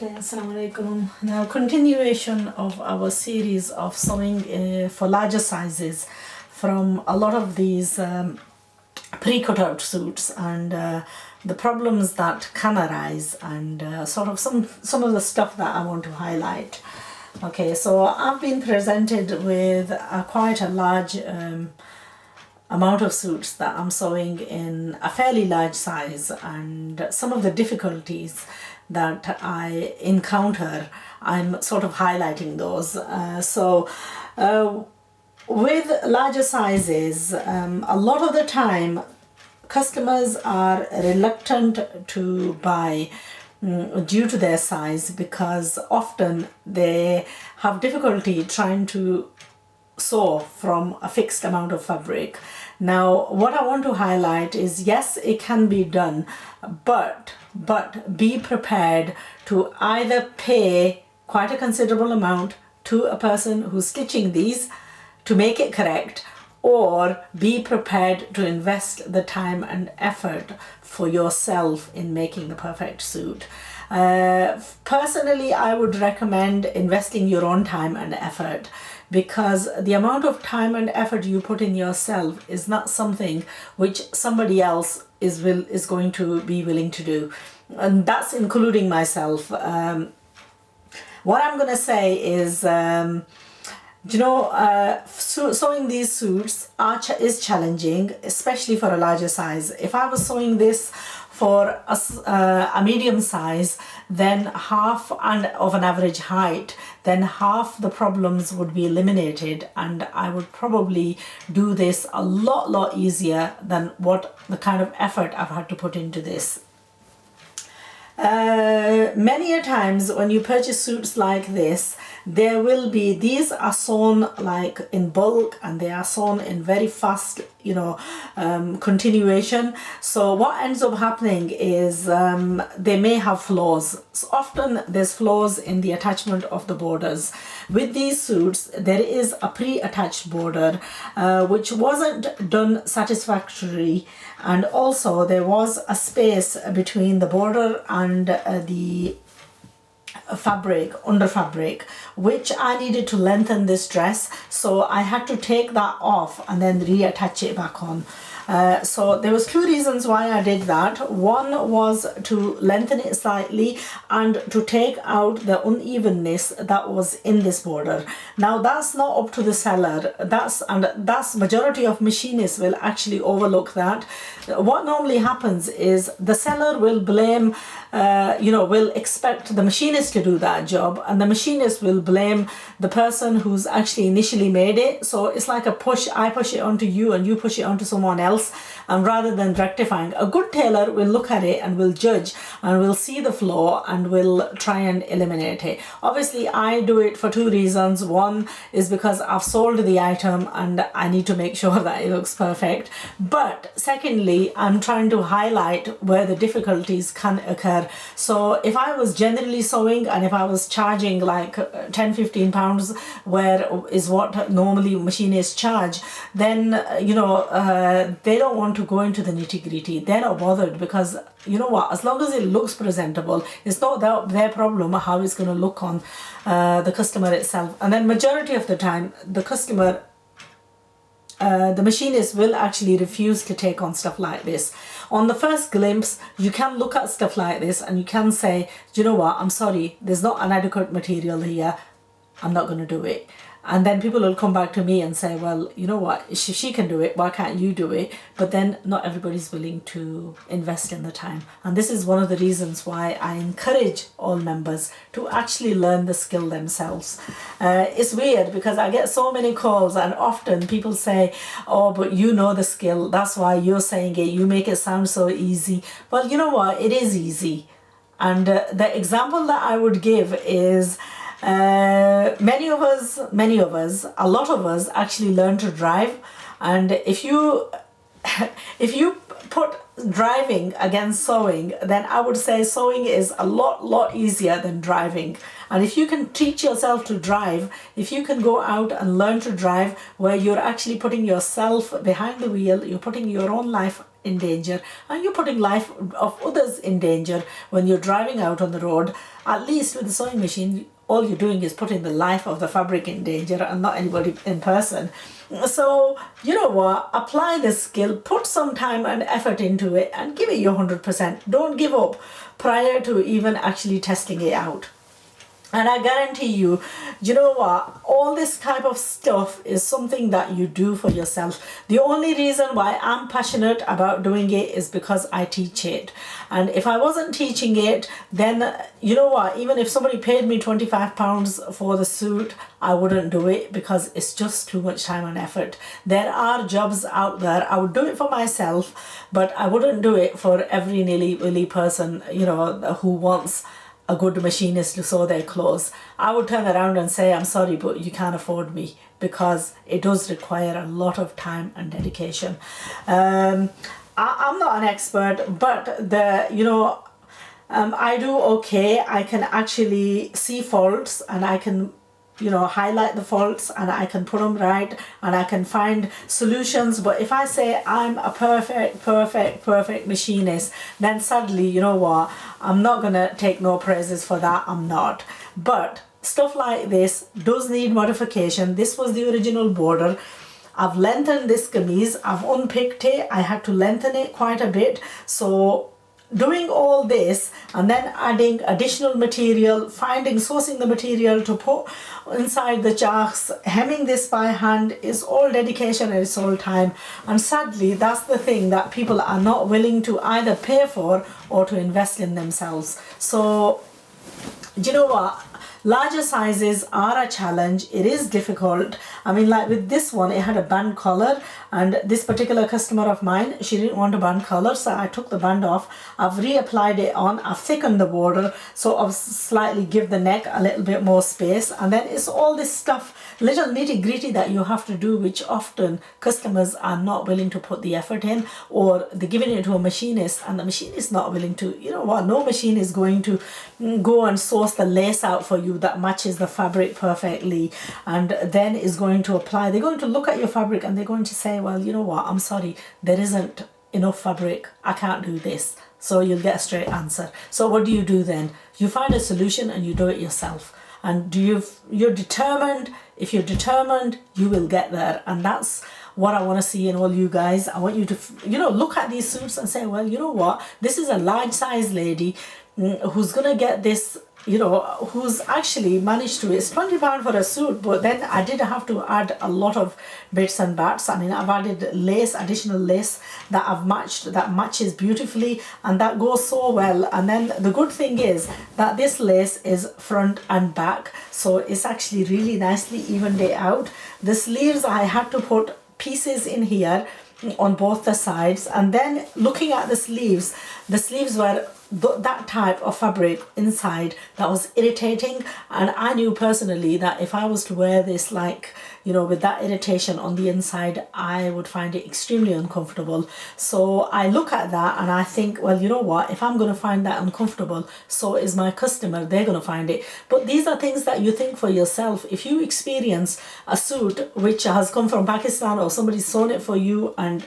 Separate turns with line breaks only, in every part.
Okay, assalamu alaikum. Now, continuation of our series of sewing for larger sizes from a lot of these pre-cut out suits and the problems that can arise and sort of some of the stuff that I want to highlight. Okay, so I've been presented with quite a large amount of suits that I'm sewing in a fairly large size, and some of the difficulties that I encounter, I'm sort of highlighting those. With larger sizes, a lot of the time customers are reluctant to buy due to their size, because often they have difficulty trying to sew from a fixed amount of fabric. Now, what I want to highlight is, yes, it can be done, but be prepared to either pay quite a considerable amount to a person who's stitching these to make it correct, or be prepared to invest the time and effort for yourself in making the perfect suit. Personally, I would recommend investing your own time and effort, because the amount of time and effort you put in yourself is not something which somebody else is going to be willing to do, and that's including myself. What I'm going to say is, sewing these suits is challenging, especially for a larger size. If I was sewing this for a medium size, then half of an average height, then half the problems would be eliminated, and I would probably do this a lot easier than what the kind of effort I've had to put into this. Many a times when you purchase suits like this, these are sewn like in bulk, and they are sewn in very fast, continuation. So what ends up happening is they may have flaws. So often there's flaws in the attachment of the borders. With these suits, there is a pre-attached border which wasn't done satisfactorily, and also there was a space between the border and the under fabric, which I needed to lengthen this dress, so I had to take that off and then reattach it back on. So there was two reasons why I did that. One was to lengthen it slightly and to take out the unevenness that was in this border. Now that's not up to the seller. That's majority of machinists will actually overlook that. What normally happens is the seller will blame, will expect the machinist to do that job, and the machinist will blame the person who's actually initially made it. So it's like a push. I push it onto you and you push it onto someone else. And rather than rectifying, a good tailor will look at it and will judge and will see the flaw and will try and eliminate it. Obviously, I do it for two reasons. One is because I've sold the item and I need to make sure that it looks perfect. But secondly, I'm trying to highlight where the difficulties can occur. So if I was generally sewing and if I was charging like 10-15 pounds, where is what normally machinists charge, then they don't want to go into the nitty-gritty. They're not bothered, because you know what, as long as it looks presentable, it's not their problem how it's going to look on the customer itself. And then majority of the time the customer, the machinist will actually refuse to take on stuff like this. On the first glimpse, you can look at stuff like this and you can say, you know what, I'm sorry, there's not an adequate material here, I'm not going to do it. And then people will come back to me and say, well, you know what, if she can do it, why can't you do it? But then not everybody's willing to invest in the time. And this is one of the reasons why I encourage all members to actually learn the skill themselves. It's weird because I get so many calls, and often people say, oh, but you know the skill, that's why you're saying it, you make it sound so easy. Well, you know what, it is easy. And the example that I would give is, many of us, a lot of us actually learn to drive, and if you put driving against sewing, then I would say sewing is a lot easier than driving. And if you can teach yourself to drive, if you can go out and learn to drive, where you're actually putting yourself behind the wheel, you're putting your own life in danger, and you're putting life of others in danger when you're driving out on the road. At least with the sewing machine, all you're doing is putting the life of the fabric in danger and not anybody in person. So, you know what, apply this skill, put some time and effort into it and give it your 100%. Don't give up prior to even actually testing it out. And I guarantee you, you know what, all this type of stuff is something that you do for yourself. The only reason why I'm passionate about doing it is because I teach it. And if I wasn't teaching it, then you know what, even if somebody paid me £25 for the suit, I wouldn't do it because it's just too much time and effort. There are jobs out there. I would do it for myself, but I wouldn't do it for every nilly-willy person, you know, who wants a good machinist to sew their clothes. I would turn around and say, I'm sorry, but you can't afford me, because it does require a lot of time and dedication. I'm not an expert, but I do okay. I can actually see faults and I can highlight the faults and I can put them right and I can find solutions. But if I say I'm a perfect machinist, then suddenly, you know what, I'm not gonna take no praises for that. I'm not. But stuff like this does need modification. This was the original border. I've lengthened this kameez, I've unpicked it, I had to lengthen it quite a bit. So doing all this and then adding additional material, sourcing the material to put inside the jazaks, hemming this by hand is all dedication and it's all time. And sadly, that's the thing that people are not willing to either pay for or to invest in themselves. So, do you know what? Larger sizes are a challenge. It is difficult. I mean, like with this one, it had a band collar, and this particular customer of mine, she didn't want a band collar, so I took the band off. I've reapplied it on. I've thickened the border, so I've slightly give the neck a little bit more space, and then it's all this stuff, little nitty gritty that you have to do, which often customers are not willing to put the effort in, or they're giving it to a machinist and the machinist is not willing to. You know what, no machine is going to go and source the lace out for you that matches the fabric perfectly and then is going to apply. They're going to look at your fabric and they're going to say, well, you know what, I'm sorry, there isn't enough fabric, I can't do this. So you'll get a straight answer. So what do you do then? You find a solution and you do it yourself. And you're determined. If you're determined, you will get there. And that's what I want to see in all you guys. I want you to look at these suits and say, well, you know what, this is a large size lady who's gonna get this, who's actually managed to. It's £20 for a suit, but then I did have to add a lot of bits and bats. I mean, I've added lace, additional lace that I've matched, that matches beautifully, and that goes so well. And then the good thing is that this lace is front and back, so it's actually really nicely evened it out. The sleeves, I had to put pieces in here on both the sides, and then looking at the sleeves were that type of fabric inside that was irritating, and I knew personally that if I was to wear this with that irritation on the inside, I would find it extremely uncomfortable. So I look at that and I think, well, you know what, if I'm going to find that uncomfortable, so is my customer, they're going to find it. But these are things that you think for yourself. If you experience a suit which has come from Pakistan or somebody's sewn it for you, and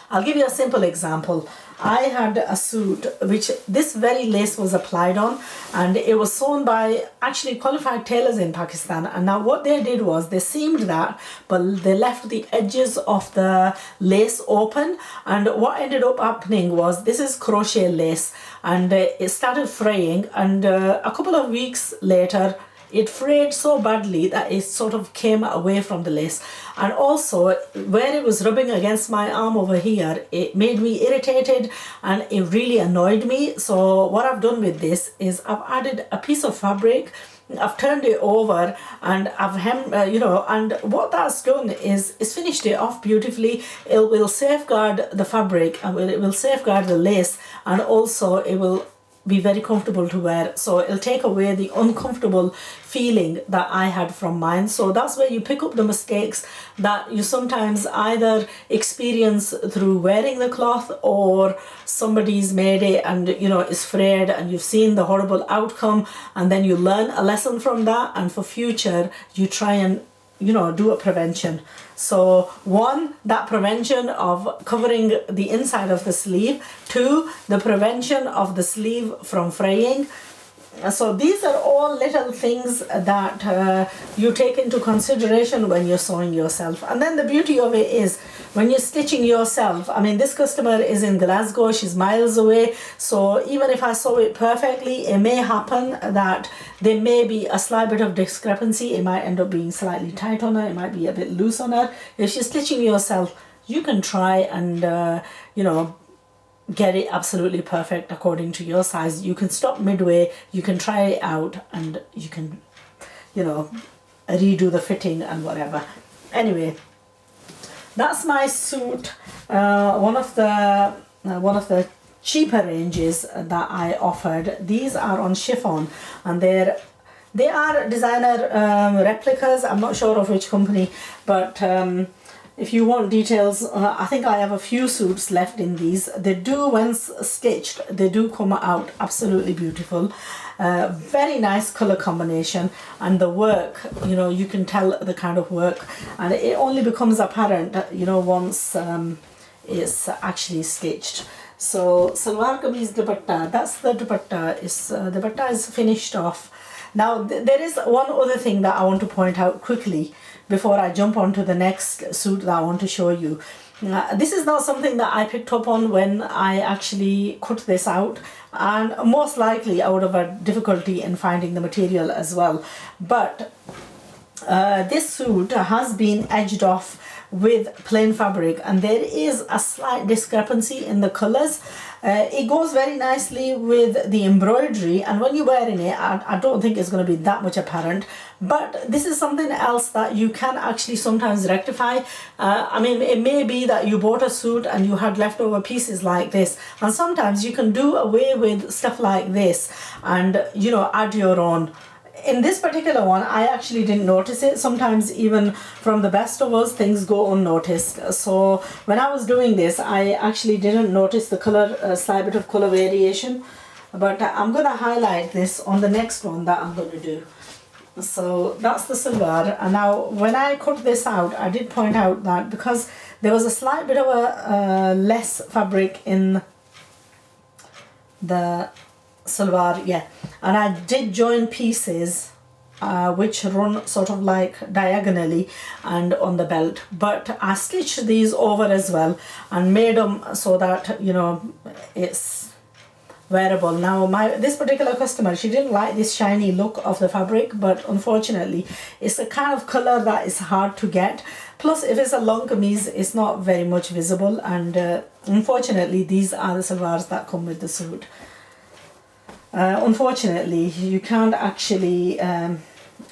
I'll give you a simple example. I had a suit which this very lace was applied on, and it was sewn by actually qualified tailors in Pakistan. And now what they did was they seamed that, but they left the edges of the lace open. And what ended up happening was, this is crochet lace, and it started fraying, and a couple of weeks later it frayed so badly that it sort of came away from the lace. And also where it was rubbing against my arm over here, it made me irritated and it really annoyed me. So what I've done with this is I've added a piece of fabric, I've turned it over, and I've hemmed, and what that's done is it's finished it off beautifully. It will safeguard the fabric, and it will safeguard the lace, and also it will be very comfortable to wear. So it'll take away the uncomfortable feeling that I had from mine. So that's where you pick up the mistakes that you sometimes either experience through wearing the cloth, or somebody's made it and it's frayed and you've seen the horrible outcome, and then you learn a lesson from that, and for future you try and do a prevention. So one, that prevention of covering the inside of the sleeve. Two, the prevention of the sleeve from fraying. So these are all little things that you take into consideration when you're sewing yourself. And then the beauty of it is when you're stitching yourself, I mean, this customer is in Glasgow, she's miles away, so even if I sew it perfectly, it may happen that there may be a slight bit of discrepancy. It might end up being slightly tight on her, it might be a bit loose on her. If you're stitching yourself, you can try and get it absolutely perfect according to your size. You can stop midway, you can try it out, and you can redo the fitting and whatever. Anyway, that's my suit, one of the cheaper ranges that I offered. These are on chiffon, and they are designer replicas. I'm not sure of which company, but if you want details, I think I have a few suits left in these. They do, once stitched, they do come out absolutely beautiful. Very nice color combination, and the work, you can tell the kind of work, and it only becomes apparent, once it's actually stitched. So salwar kameez dupatta, that's the dupatta. Dupatta is finished off. Now there is one other thing that I want to point out quickly before I jump on to the next suit that I want to show you. This is not something that I picked up on when I actually cut this out, and most likely I would have had difficulty in finding the material as well. But this suit has been edged off with plain fabric, and there is a slight discrepancy in the colors. It goes very nicely with the embroidery, and when you're wearing it, I don't think it's going to be that much apparent. But this is something else that you can actually sometimes rectify. I mean, it may be that you bought a suit and you had leftover pieces like this, and sometimes you can do away with stuff like this and add your own. In this particular one, I actually didn't notice it. Sometimes even from the best of us, things go unnoticed. So when I was doing this, I actually didn't notice the color, slight bit of color variation. But I'm going to highlight this on the next one that I'm going to do. So that's the salwar. And now when I cut this out, I did point out that because there was a slight bit of a less fabric in the salwar, and I did join pieces which run sort of like diagonally and on the belt, but I stitched these over as well and made them so that it's wearable. Now this particular customer, she didn't like this shiny look of the fabric, but unfortunately it's a kind of color that is hard to get. Plus, if it's a long kameez, it's not very much visible, and unfortunately these are the salwars that come with the suit. Unfortunately, you can't actually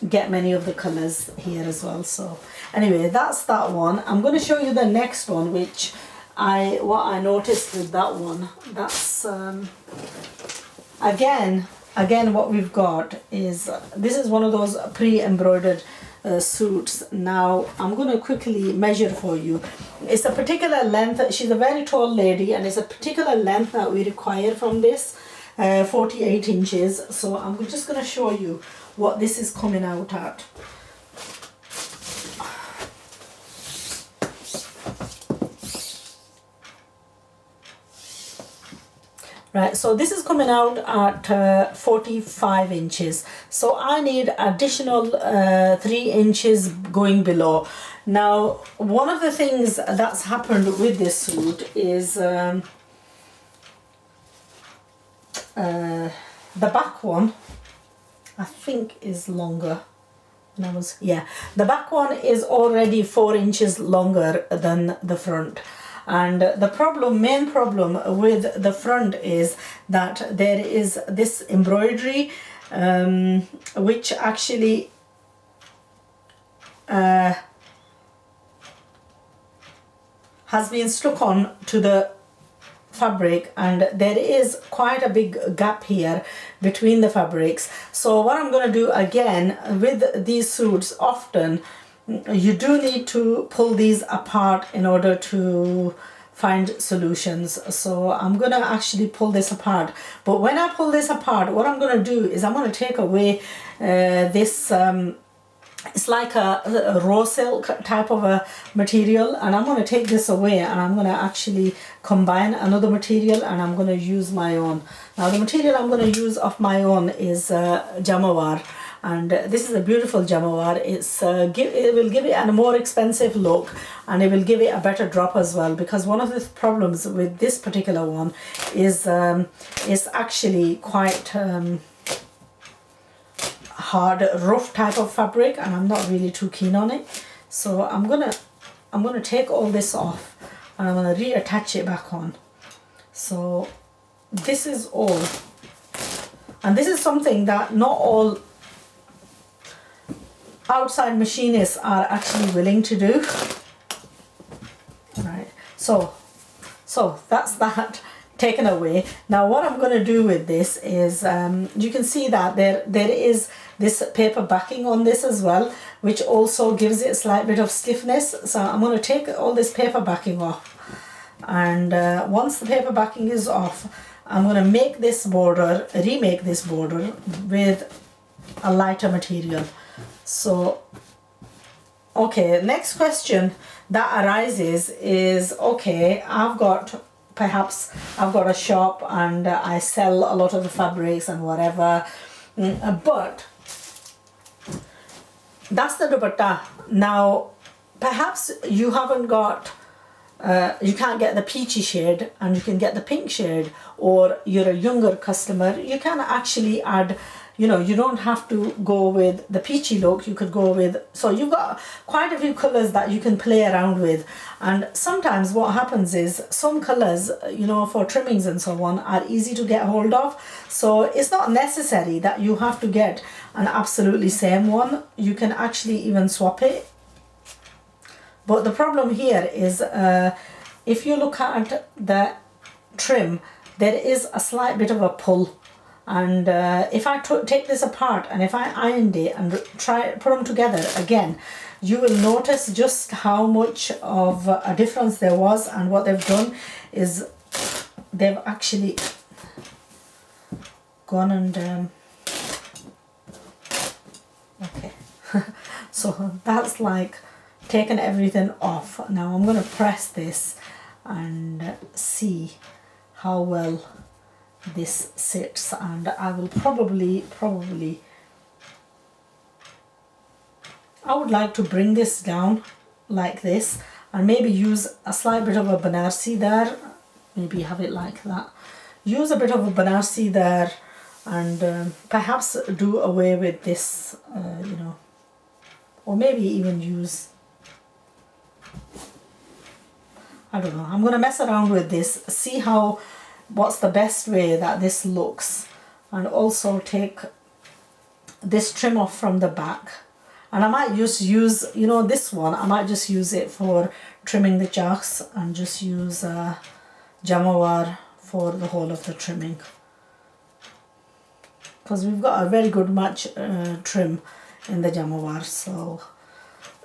get many of the colors here as well. So anyway, that's that one. I'm going to show you the next one, which what I noticed with that one. That's again what we've got is this is one of those pre-embroidered suits. Now I'm going to quickly measure for you. It's a particular length. She's a very tall lady, and it's a particular length that we require from this. 48 inches. So I'm just going to show you what this is coming out at. Right, so this is coming out at 45 inches. So I need additional 3 inches going below. Now, one of the things that's happened with this suit is the back one, I think, is longer. The back one is already 4 inches longer than the front. And the main problem with the front is that there is this embroidery which actually has been stuck on to the fabric, and there is quite a big gap here between the fabrics. So what I'm going to do again with these suits, often you do need to pull these apart in order to find solutions. So I'm going to actually pull this apart, but when I pull this apart, what I'm going to do is I'm going to take away this it's like a raw silk type of a material, and I'm going to take this away and I'm going to actually combine another material and I'm going to use my own. Now the material I'm going to use of my own is jamawar, and this is a beautiful jamawar. It will give it a more expensive look, and it will give it a better drop as well, because one of the problems with this particular one is it's actually quite hard, rough type of fabric, and I'm not really too keen on it. So I'm gonna take all this off and I'm gonna reattach it back on. So this is all, and this is something that not all outside machinists are actually willing to do. Right, so that's that taken away. Now what I'm going to do with this is you can see that there is this paper backing on this as well, which also gives it a slight bit of stiffness. So I'm going to take all this paper backing off, and once the paper backing is off, I'm going to make this border, remake this border with a lighter material. So okay, next question that arises is, okay, perhaps I've got a shop and I sell a lot of the fabrics and whatever, but that's the dupatta. Now perhaps you haven't got you can't get the peachy shade and you can get the pink shade, or you're a younger customer, you can actually add, you know, you don't have to go with the peachy look, you could go with, so you've got quite a few colors that you can play around with. And sometimes what happens is some colors, you know, for trimmings and so on, are easy to get hold of, so it's not necessary that you have to get an absolutely same one. You can actually even swap it. But the problem here is if you look at the trim, there is a slight bit of a pull. And if I take this apart and if I ironed it and put them together again, you will notice just how much of a difference there was. And what they've done is they've actually gone and okay. So that's like taken everything off. Now I'm going to press this and see how well this sits, and I will probably I would like to bring this down like this and maybe use a slight bit of a banarsi there, maybe have it like that, use a bit of a banarsi there, and perhaps do away with this, you know, or maybe even use, I don't know, I'm going to mess around with this, see what's the best way that this looks, and also take this trim off from the back. And I might just use, you know, this one, I might just use it for trimming the jacks and just use jamawar for the whole of the trimming, because we've got a very good match trim in the jamawar. So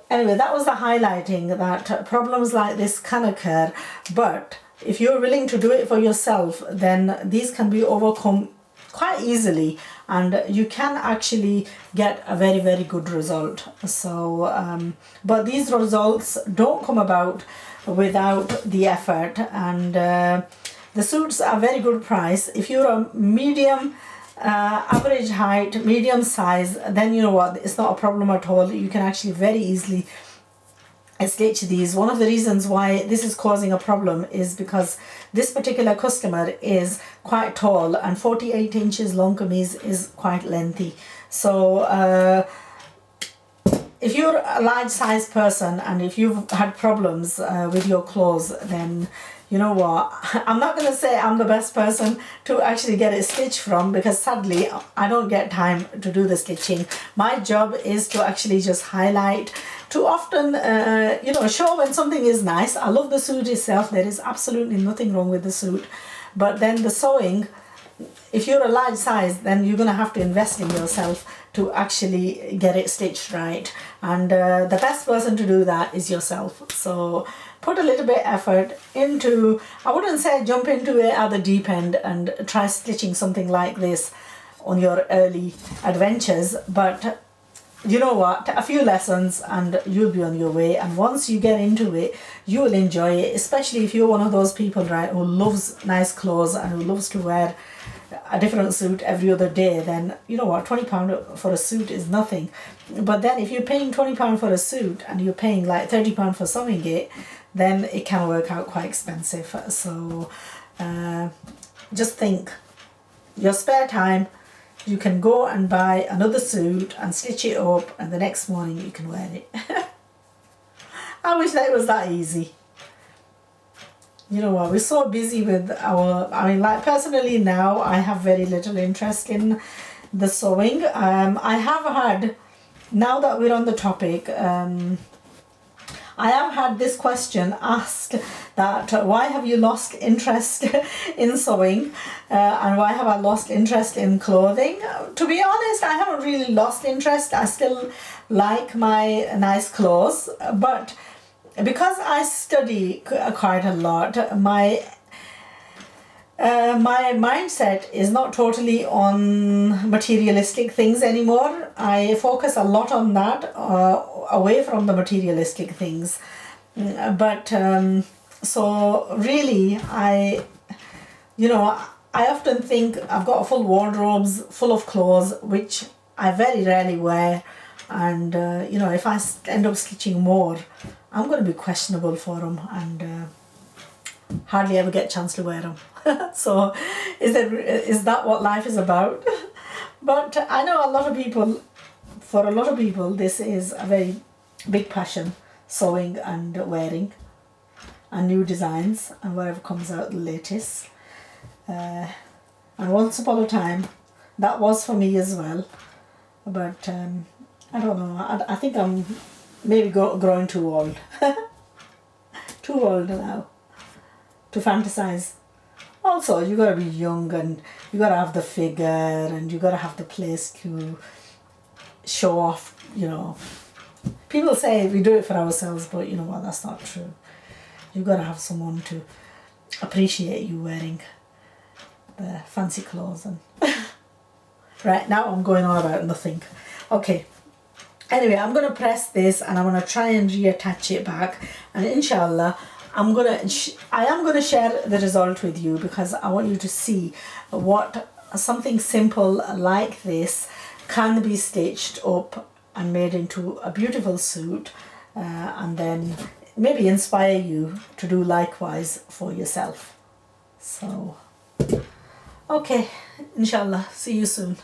anyway, that was the highlighting that problems like this can occur, but if you're willing to do it for yourself, then these can be overcome quite easily, and you can actually get a very, very good result. So but these results don't come about without the effort, and the suits are very good price. If you're a medium average height, medium size, then you know what, it's not a problem at all. You can actually very easily stitch these. One of the reasons why this is causing a problem is because this particular customer is quite tall, and 48 inches long kameez is quite lengthy. So if you're a large size person and if you've had problems with your clothes, then you know what, I'm not going to say I'm the best person to actually get it stitched from, because sadly I don't get time to do the stitching. My job is to actually just highlight, to often you know, show when something is nice. I love the suit itself, there is absolutely nothing wrong with the suit, but then the sewing, if you're a large size, then you're going to have to invest in yourself to actually get it stitched right, and the best person to do that is yourself. So put a little bit effort into, I wouldn't say jump into it at the deep end and try stitching something like this on your early adventures, but you know what, a few lessons and you'll be on your way. And once you get into it, you will enjoy it, especially if you're one of those people, right, who loves nice clothes and who loves to wear a different suit every other day. Then you know what, £20 for a suit is nothing. But then if you're paying £20 for a suit and you're paying like £30 for sewing it, then it can work out quite expensive. So just think, your spare time, you can go and buy another suit and stitch it up, and the next morning you can wear it. I wish that it was that easy. You know what, we're so busy with I mean, like personally now, I have very little interest in the sewing. I have had, now that we're on the topic, I have had this question asked, that why have you lost interest in sewing, and why have I lost interest in clothing? To be honest, I haven't really lost interest. I still like my nice clothes, but because I study quite a lot, my mindset is not totally on materialistic things anymore. I focus a lot on that, away from the materialistic things. But so really, I often think I've got full wardrobes full of clothes which I very rarely wear, and if I end up stitching more, I'm going to be questionable for them and hardly ever get a chance to wear them. So is that what life is about? But I know for a lot of people this is a very big passion, sewing and wearing and new designs and whatever comes out the latest. And once upon a time that was for me as well, but I don't know, I think I'm maybe growing too old. Too old now to fantasize. Also, you gotta be young and you gotta have the figure and you gotta have the place to show off, People say we do it for ourselves, but you know what, that's not true. You gotta have someone to appreciate you wearing the fancy clothes. And right, now I'm going on about nothing. Okay. Anyway, I'm going to press this and I'm going to try and reattach it back, and inshallah I am going to share the result with you, because I want you to see what something simple like this can be stitched up and made into a beautiful suit, and then maybe inspire you to do likewise for yourself. So okay, inshallah, see you soon.